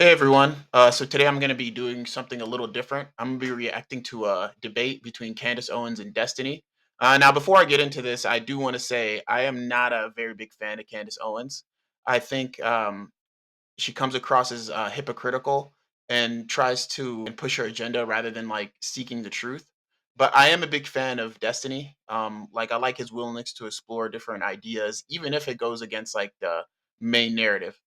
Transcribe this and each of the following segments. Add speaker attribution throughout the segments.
Speaker 1: Hey everyone. So today I'm going to be doing something a little different. I'm going to be reacting to a debate between Candace Owens and Destiny. Now, before I get into this, I do want to say I am not a very big fan of Candace Owens. I think she comes across as hypocritical and tries to push her agenda rather than like seeking the truth. But I am a big fan of Destiny. Like I like his willingness to explore different ideas, even if it goes against like the main narrative.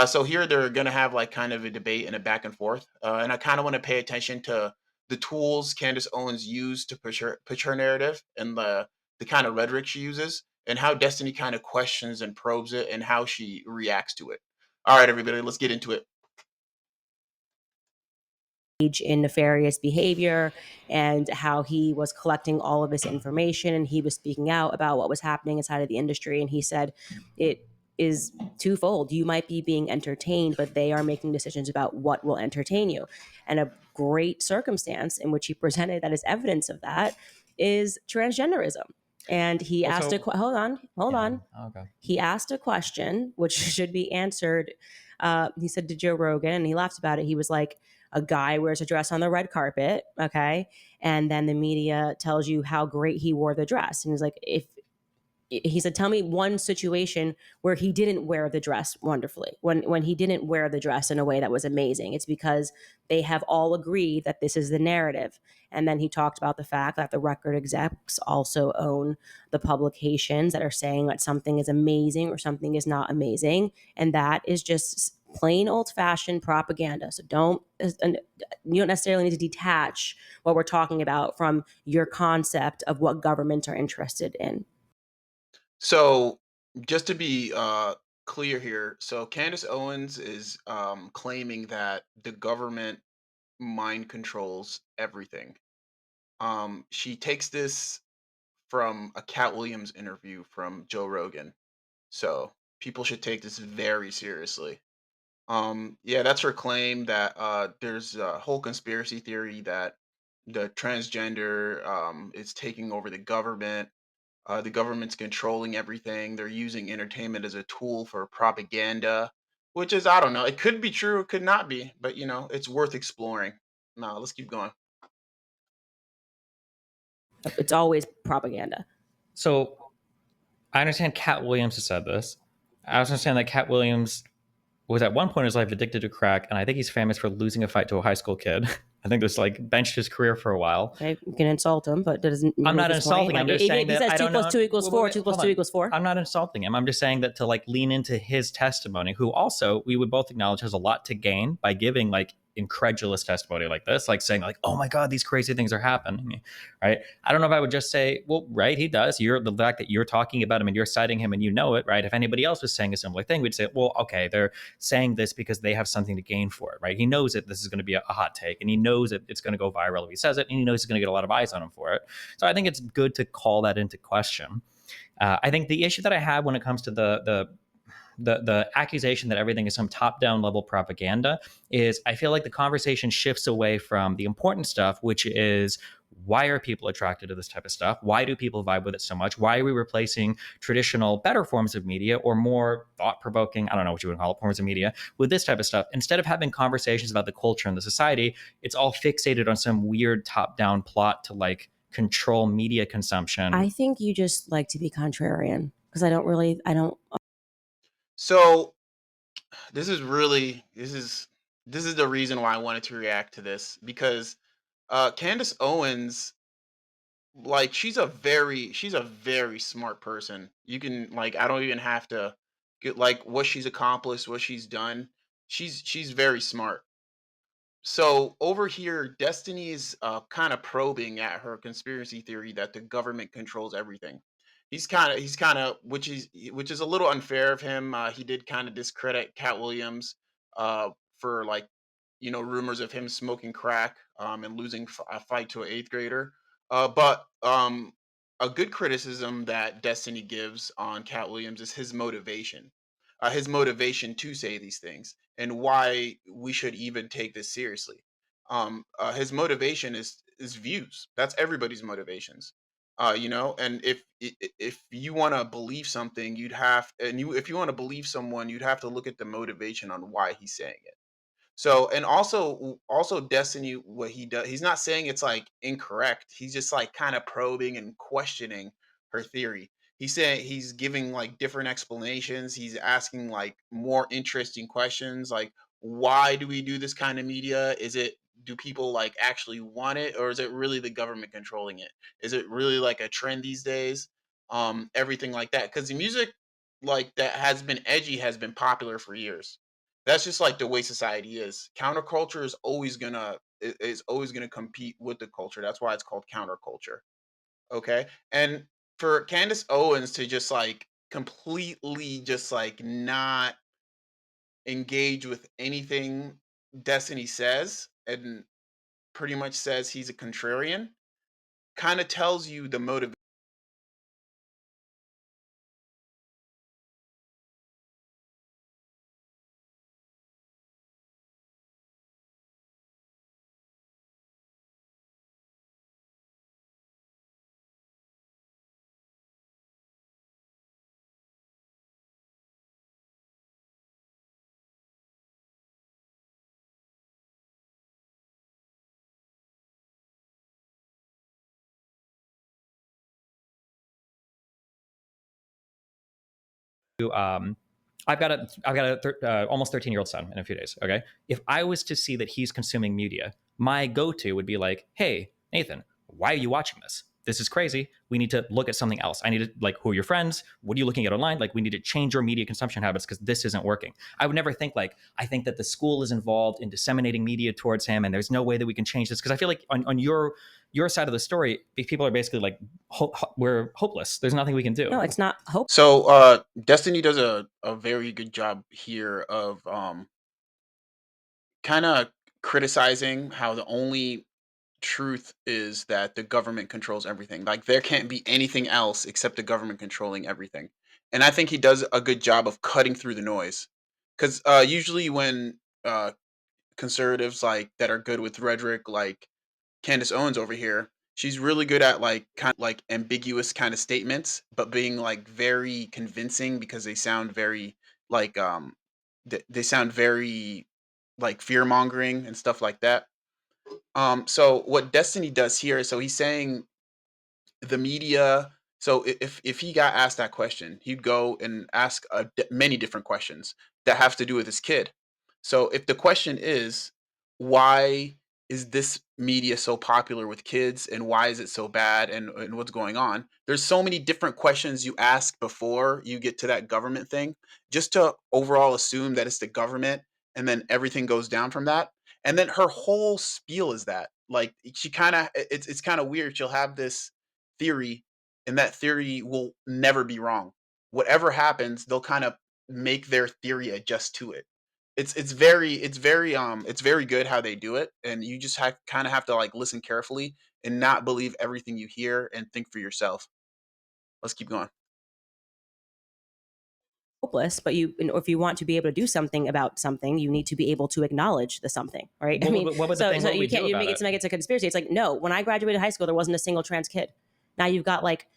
Speaker 1: So here they're gonna have like kind of a debate and a back and forth, and I kind of want to pay attention to the tools Candace Owens used to push her narrative and the kind of rhetoric she uses, and how Destiny kind of questions and probes it, and how she reacts to it. All right, everybody, let's get into it.
Speaker 2: In nefarious behavior and how he was collecting all of this information and he was speaking out about what was happening inside of the industry. And he said it is twofold. You might be being entertained, but they are making decisions about what will entertain you. And a great circumstance in which he presented that is evidence of that is transgenderism. And he asked
Speaker 3: Also,
Speaker 2: hold
Speaker 3: yeah,
Speaker 2: on.
Speaker 3: okay.
Speaker 2: He asked a question which should be answered. He said to Joe Rogan, and he laughed about it. He was like, a guy wears a dress on the red carpet, okay, and then the media tells you how great he wore the dress, and he's like, if he said, tell me one situation where he didn't wear the dress wonderfully, when he didn't wear the dress in a way that was amazing. It's because they have all agreed that this is the narrative. And then he talked about the fact that the record execs also own the publications that are saying that something is amazing or something is not amazing, and that is just plain old-fashioned propaganda. So you don't necessarily need to detach what we're talking about from your concept of what governments are interested in.
Speaker 1: So, just to be clear here, so Candace Owens is claiming that the government mind controls everything. She takes this from a Cat Williams interview from Joe Rogan. So, people should take this very seriously. Yeah, that's her claim that there's a whole conspiracy theory that the transgender is taking over the government. The government's controlling everything. They're using entertainment as a tool for propaganda, which is, I don't know. It could be true, it could not be, but it's worth exploring. Now, let's keep going.
Speaker 2: It's always propaganda.
Speaker 3: So I understand Cat Williams has said this. I also understand that Cat Williams was at one point in his life addicted to crack, and I think he's famous for losing a fight to a high school kid. I think this like benched his career for a while.
Speaker 2: Okay, you can insult him, but that doesn't
Speaker 3: I'm
Speaker 2: move
Speaker 3: not
Speaker 2: his point.
Speaker 3: insulting.
Speaker 2: Like
Speaker 3: I'm just saying
Speaker 2: he
Speaker 3: that
Speaker 2: says
Speaker 3: I
Speaker 2: two
Speaker 3: don't
Speaker 2: plus
Speaker 3: know.
Speaker 2: two equals
Speaker 3: Wait, wait,
Speaker 2: four,
Speaker 3: wait,
Speaker 2: two plus
Speaker 3: hold
Speaker 2: two
Speaker 3: on.
Speaker 2: equals four.
Speaker 3: I'm not insulting him. I'm just saying that to like lean into his testimony, who also we would both acknowledge has a lot to gain by giving like incredulous testimony like this, like saying like, "Oh my God, these crazy things are happening," right? I don't know if I would just say, "Well, right, he does." You're the fact that you're talking about him and you're citing him and you know it, right? If anybody else was saying a similar thing, we'd say, "Well, okay, they're saying this because they have something to gain for it," right? He knows that this is going to be a hot take, and he knows that it's going to go viral if he says it, and he knows he's going to get a lot of eyes on him for it. So I think it's good to call that into question. I think the issue that I have when it comes to the accusation that everything is some top down level propaganda is I feel like the conversation shifts away from the important stuff, which is why are people attracted to this type of stuff? Why do people vibe with it so much? Why are we replacing traditional, better forms of media or more thought provoking, I don't know what you would call it, forms of media with this type of stuff? Instead of having conversations about the culture and the society, it's all fixated on some weird top down plot to like control media consumption.
Speaker 2: I think you just like to be contrarian because I don't.
Speaker 1: So, this is the reason why I wanted to react to this, because Candace Owens, like, she's a very smart person. You can, like, I don't even have to get like what she's accomplished, what she's done. She's very smart. So over here, Destiny's kind of probing at her conspiracy theory that the government controls everything. He's kind of which is a little unfair of him. He did kind of discredit Cat Williams for, like, rumors of him smoking crack and losing a fight to an eighth grader. But a good criticism that Destiny gives on Cat Williams is his motivation to say these things, and why we should even take this seriously. His motivation is views. That's everybody's motivations. And if you want to believe something, if you want to believe someone, you'd have to look at the motivation on why he's saying it. So, and also Destiny, what he does, he's not saying it's like incorrect. He's just like kind of probing and questioning her theory. He's saying he's giving like different explanations. He's asking like more interesting questions, like why do we do this kind of media? Is it, do people like actually want it, or is it really the government controlling it? Is it really like a trend these days? Everything like that. Because the music like that has been edgy has been popular for years. That's just like the way society is. Counterculture is always gonna compete with the culture. That's why it's called counterculture. Okay. And for Candace Owens to just like completely just like not engage with anything Destiny says and pretty much says he's a contrarian, kind of tells you the motive.
Speaker 3: um, I've got a almost 13-year-old son in a few days. Okay, if I was to see that he's consuming media, my go-to would be like, "Hey, Nathan, why are you watching this? This is crazy. We need to look at something else. I need to, like, who are your friends? What are you looking at online? Like, we need to change your media consumption habits because this isn't working." I would never think like, I think that the school is involved in disseminating media towards him, and there's no way that we can change this, because I feel like on your side of the story, people are basically like, we're hopeless. There's nothing we can do.
Speaker 2: No, it's not hope.
Speaker 1: So Destiny does a very good job here of kind of criticizing how the only truth is that the government controls everything. Like there can't be anything else except the government controlling everything. And I think he does a good job of cutting through the noise. Because usually when conservatives like that are good with rhetoric, like Candace Owens over here, she's really good at like kind of like ambiguous kind of statements, but being like very convincing because they sound very like they sound very like fear mongering and stuff like that. So what Destiny does here, so he's saying the media. So if he got asked that question, he'd go and ask many different questions that have to do with his kid. So if the question is, why is this media so popular with kids, and why is it so bad, and what's going on, there's so many different questions you ask before you get to that government thing, just to overall assume that it's the government, and then everything goes down from that. And then her whole spiel is that, like, she kind of, it's kind of weird. She'll have this theory, and that theory will never be wrong. Whatever happens, they'll kind of make their theory adjust to it. It's very good how they do it, and you just kind of have to like listen carefully and not believe everything you hear and think for yourself. Let's keep going.
Speaker 2: Hopeless, but if you want to be able to do something about something, you need to be able to acknowledge the something, right? I mean,
Speaker 3: What would the thing?
Speaker 2: so
Speaker 3: What would
Speaker 2: you
Speaker 3: we
Speaker 2: can't,
Speaker 3: do
Speaker 2: you
Speaker 3: about
Speaker 2: make it
Speaker 3: it?
Speaker 2: seem like it's a conspiracy. It's like, no, when I graduated high school, there wasn't a single trans kid. Now you've got like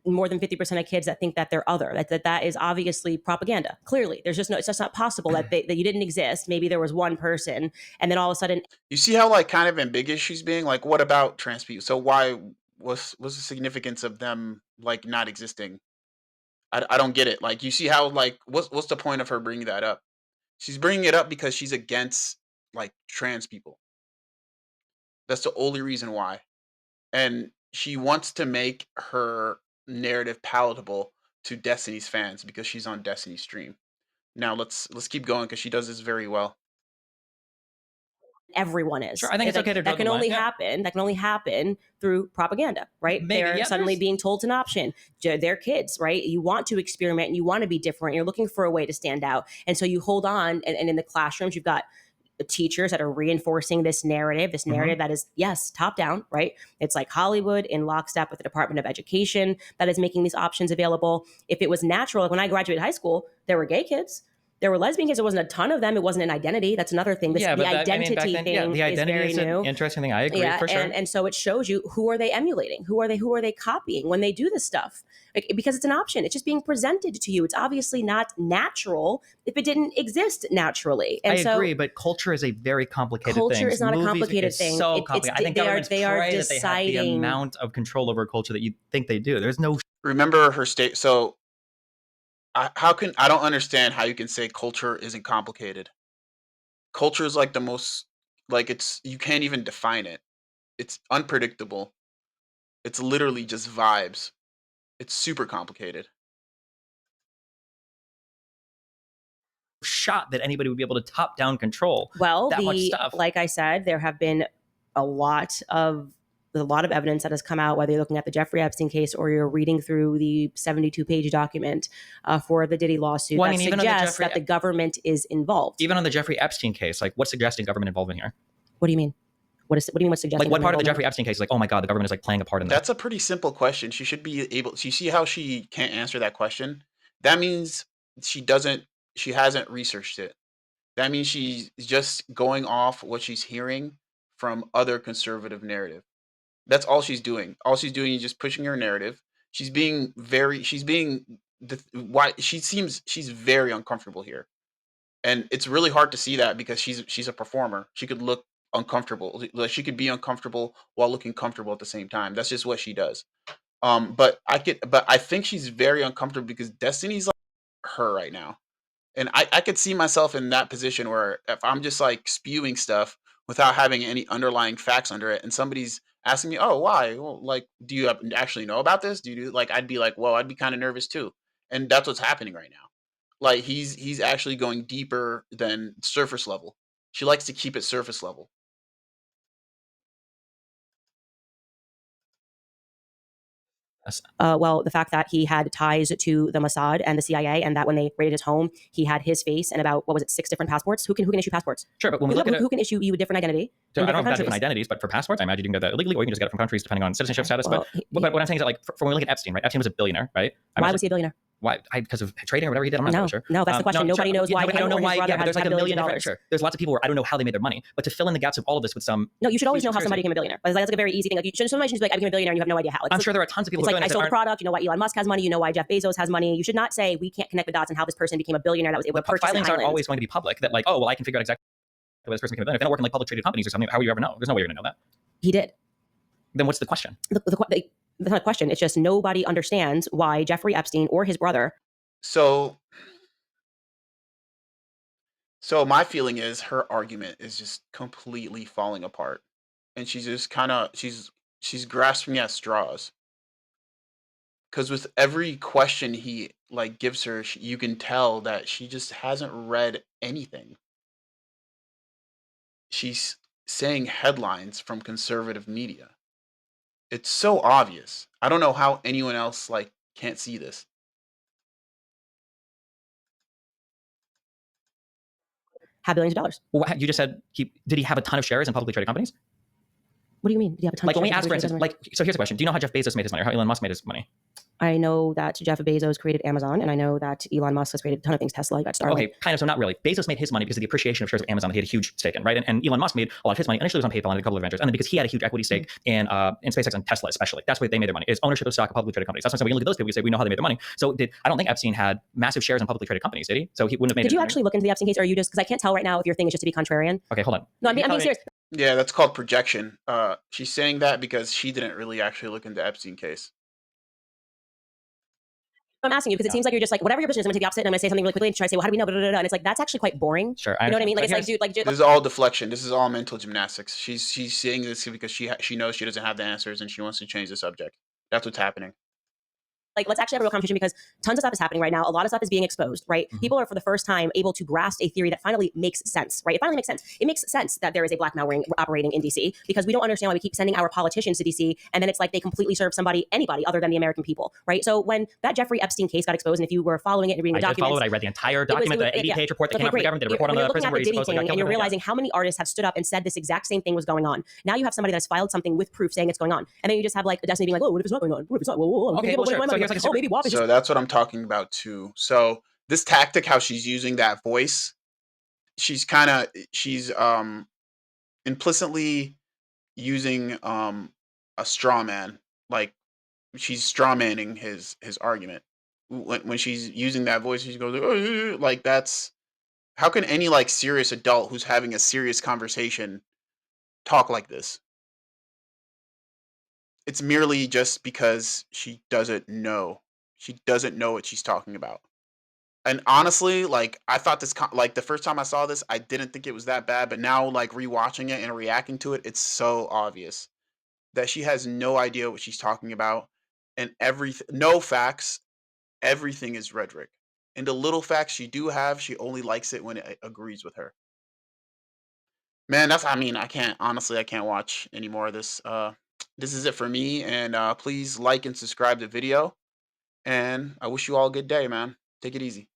Speaker 2: more than 50% of kids that think that they're other. That is obviously propaganda. Clearly, there's just no. It's just not possible that you didn't exist. Maybe there was one person, and then all of a sudden
Speaker 1: You see how like kind of ambiguous she's being? Like, what about trans people? So why was the significance of them like not existing? I don't get it. Like, you see how like what's the point of her bringing that up? She's bringing it up because she's against like trans people. That's the only reason why. And she wants to make her narrative palatable to Destiny's fans because she's on Destiny's stream. Now let's keep going because she does this very well.
Speaker 2: everyone
Speaker 3: Sure,
Speaker 2: is.
Speaker 3: I think it's
Speaker 2: It's
Speaker 3: okay
Speaker 2: like
Speaker 3: to draw the line. Yeah,
Speaker 2: that can only happen through propaganda, right?
Speaker 3: maybe.
Speaker 2: They're
Speaker 3: Yeah,
Speaker 2: suddenly
Speaker 3: there's.
Speaker 2: being told an option. They're kids, right? You want to experiment and you want to be different. You're looking for a way to stand out. And so you hold on, and in the classrooms, you've got teachers that are reinforcing this
Speaker 3: Mhm.
Speaker 2: narrative that is, yes, top down, right? It's like Hollywood in lockstep with the Department of Education that is making these options available. If it was natural, like when I graduated high school, there were gay kids. There were lesbian cases. It wasn't a ton of them. It wasn't an identity. That's another thing.
Speaker 3: Yeah,
Speaker 2: The
Speaker 3: but that, I mean, back
Speaker 2: identity
Speaker 3: then, yeah,
Speaker 2: thing
Speaker 3: the
Speaker 2: is
Speaker 3: identity
Speaker 2: very
Speaker 3: is an
Speaker 2: new.
Speaker 3: interesting thing. I agree
Speaker 2: Yeah,
Speaker 3: for sure.
Speaker 2: and so it shows you who are they emulating? Who are they copying when they do this stuff? Like, because it's an option. It's just being presented to you. It's obviously not natural if it didn't exist naturally. And
Speaker 3: I
Speaker 2: so
Speaker 3: agree, but culture is a very complicated
Speaker 2: culture
Speaker 3: thing.
Speaker 2: is not a
Speaker 3: Movies
Speaker 2: complicated
Speaker 3: is
Speaker 2: thing.
Speaker 3: so
Speaker 2: It's
Speaker 3: complicated. I think
Speaker 2: they
Speaker 3: governments
Speaker 2: are
Speaker 3: pray that they have the
Speaker 2: deciding.
Speaker 3: amount of control over culture that you think they do. There's no
Speaker 1: Remember her state. So how can I don't understand how you can say culture isn't complicated. Culture is like the most like it's you can't even define it. It's unpredictable. It's literally just vibes. It's super complicated.
Speaker 3: shot that anybody would be able to top down control
Speaker 2: Well,
Speaker 3: that much stuff.
Speaker 2: like I said, there have been a lot of evidence that has come out, whether you're looking at the Jeffrey Epstein case or you're reading through the 72-page document for the Diddy lawsuit,
Speaker 3: Well, I
Speaker 2: that
Speaker 3: mean, even on the
Speaker 2: suggests
Speaker 3: Jeffrey-
Speaker 2: that the government is involved.
Speaker 3: Even on the Jeffrey Epstein case, like what's suggesting government involvement here?
Speaker 2: What do you mean? What do you mean? What's suggesting?
Speaker 3: Like what part of the
Speaker 2: government
Speaker 3: Jeffrey Epstein case is like, oh my god, the government is like playing a part in this?
Speaker 1: That's a pretty simple question. She should be able. You see how she can't answer that question? That means she hasn't researched it. That means she's just going off what she's hearing from other conservative narrative. That's all she's doing. All she's doing is just pushing her narrative. She's being why she's very uncomfortable here. And it's really hard to see that because she's a performer. She could look uncomfortable. Like she could be uncomfortable while looking comfortable at the same time. That's just what she does. But I think she's very uncomfortable because Destiny's like her right now. And I could see myself in that position where if I'm just like spewing stuff without having any underlying facts under it, and somebody's asking me, "Oh, why? Well, like, do you actually know about this? Do you do like?" I'd be like, "Well, I'd be kind of nervous too," and that's what's happening right now. Like he's actually going deeper than surface level. She likes to keep it surface level.
Speaker 2: Well, the fact that he had ties to the Mossad and the CIA, and that when they raided his home, he had his face and about, what was it, 6 different passports? Who can issue passports?
Speaker 3: Sure, but when we look at
Speaker 2: who can issue you a different identity?
Speaker 3: So I don't know about
Speaker 2: countries?
Speaker 3: different identities, but for passports, I imagine you can get that illegally, or you can just get it from countries depending on citizenship status.
Speaker 2: Well,
Speaker 3: but what I'm saying is that, like, for when we look at Epstein, right? Epstein was a billionaire, right?
Speaker 2: Why was he a billionaire?
Speaker 3: Why? Because of trading or whatever he did. I'm not really sure.
Speaker 2: No, that's the question. Nobody knows why.
Speaker 3: I don't know why. Yeah, but there's like a million different.
Speaker 2: dollars.
Speaker 3: Sure, there's lots of people where I don't know how they made their money. But to fill in the gaps of all of this with some.
Speaker 2: No, you should always know how somebody became a billionaire. Like, that's like a very easy thing. Like, somebody should be like, I became a billionaire, and you have no idea how.
Speaker 3: I'm sure there are tons of people.
Speaker 2: It's like I sold a product. You know why Elon Musk has money. You know why Jeff Bezos has money. You should not say we can't connect the dots on how this person became a billionaire that was able to purchase an
Speaker 3: filings aren't
Speaker 2: island.
Speaker 3: always going to be public. That like, oh well, I can figure out exactly why this person became a billionaire. If they don't work in like public traded companies or something, how would you ever know? There's no way you're going to know that.
Speaker 2: He did.
Speaker 3: Then what's the question?
Speaker 2: That's not a question. It's just nobody understands why Jeffrey Epstein or his brother.
Speaker 1: So my feeling is her argument is just completely falling apart, and she's just she's grasping at straws. Because with every question he like gives her, you can tell that she just hasn't read anything. She's saying headlines from conservative media. It's so obvious. I don't know how anyone else like can't see this.
Speaker 2: Have billions of dollars.
Speaker 3: Well, you just said did he have a ton of shares in publicly traded companies?
Speaker 2: What do you mean? Did he have a ton
Speaker 3: like
Speaker 2: of
Speaker 3: when we
Speaker 2: shares
Speaker 3: ask, for instance, like so here's the question: do you know how Jeff Bezos made his money, or how Elon Musk made his money?
Speaker 2: I know that Jeff Bezos created Amazon, and I know that Elon Musk has created a ton of things. Tesla, got Starlink.
Speaker 3: Okay, kind of. So not really. Bezos made his money because of the appreciation of shares of Amazon that he had a huge stake in, right? And Elon Musk made a lot of his money. Initially, it was on PayPal and a couple of ventures, and then because he had a huge equity stake in SpaceX and Tesla, especially. That's where they made their money. Is ownership of stock of publicly traded companies. That's why we can look at those people. We say we know how they made their money. So I don't think Epstein had massive shares in publicly traded companies, did he? So he wouldn't have made.
Speaker 2: Did you actually look into the Epstein case, or are you just because I can't tell right now if your thing is just to be contrarian?
Speaker 3: Okay, hold on.
Speaker 2: No, I'm being serious.
Speaker 1: Yeah, that's called projection. She's saying that because she didn't really actually look into Epstein case.
Speaker 2: I'm asking you because it seems like you're just like, whatever your position is, I'm going to take the opposite, and I'm going to say something really quickly and try to say, well, how do we know? And it's like, that's actually quite boring.
Speaker 3: Sure.
Speaker 2: You know what I mean? Like, it's like, dude, like,
Speaker 1: this is all deflection. This is all mental gymnastics. She's saying this because she knows she doesn't have the answers and she wants to change the subject. That's what's happening.
Speaker 2: Like, let's actually have a real conversation because tons of stuff is happening right now. A lot of stuff is being exposed, right? Mm-hmm. People are for the first time able to grasp a theory that finally makes sense, right? It finally makes sense. It makes sense that there is a blackmail ring operating in DC because we don't understand why we keep sending our politicians to DC and then it's like they completely serve anybody other than the American people, right? So when that Jeffrey Epstein case got exposed, and if you were following it and reading the documents,
Speaker 3: I followed it. I read the entire document, the 80-page report that came out from the government. Did a report on the prison where he supposedly got killed.
Speaker 2: And you're realizing how many artists have stood up and said this exact same thing was going on. Now you have somebody that's filed something with proof saying it's going on, and then you just have like Destiny being like, oh, what if it's not going on? What if it's not? Whoa.
Speaker 3: Okay, well, sure. So here's like
Speaker 2: maybe WAP is
Speaker 1: so that's what I'm talking about too. So This tactic, how she's using that voice, she's implicitly using a straw man. Like she's straw manning his argument. When she's using that voice, she goes like that's how can any like serious adult who's having a serious conversation talk like this? It's merely just because she doesn't know. She doesn't know what she's talking about. And honestly, like I thought like the first time I saw this, I didn't think it was that bad, but now like rewatching it and reacting to it, it's so obvious that she has no idea what she's talking about and everything no facts, everything is rhetoric. And the little facts she do have, she only likes it when it agrees with her. Man, that's I mean, I can't honestly I can't watch any more of this. This is it for me and please like and subscribe the video and I wish you all a good day, man. Take it easy.